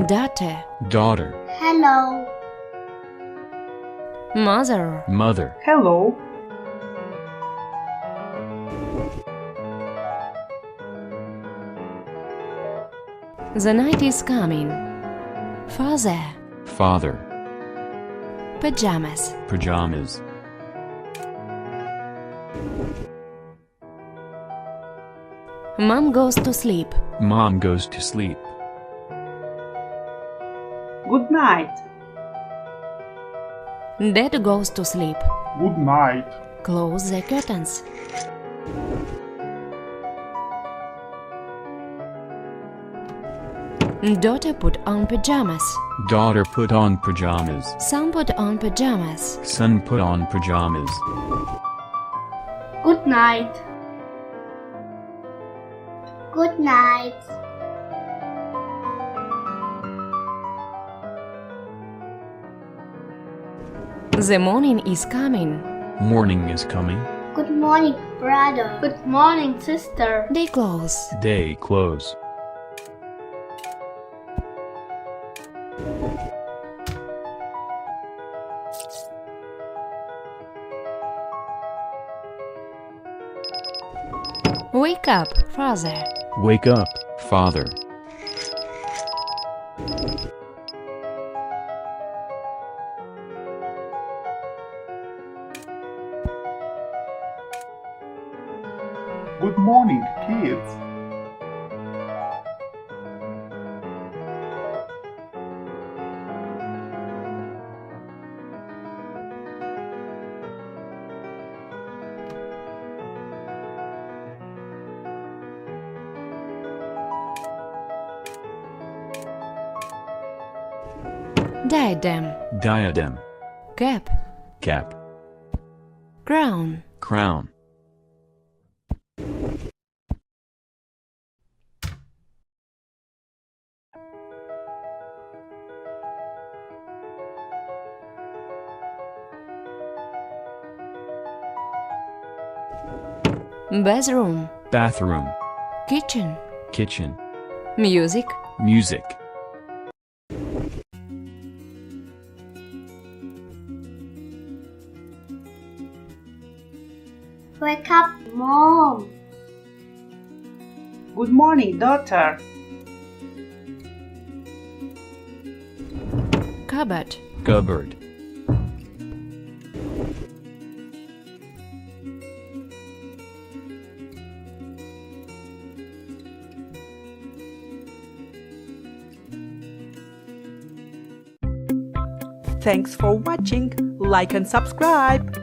daughter, daughter, Hello. mother, mother, Hello. the night is coming. Father, father, pajamas, pajamas, mom goes to sleep. mom goes to sleep. Good night. Dad goes to sleep. Good night. Close the curtains. Daughter put on pajamas. Daughter put on pajamas. Son put on pajamas. Son put on pajamas. Good night. Good night. The morning is coming. Morning is coming. Good morning, brother. Good morning, sister. They close. Day close. Wake up, father. Wake up, father. Good morning, kids. Diadem, Diadem, cap, cap, crown, crown, bathroom, bathroom, kitchen, kitchen, music, music, Wake up, mom. Good morning, daughter. cupboard, cupboard, Thanks for watching. Like and subscribe.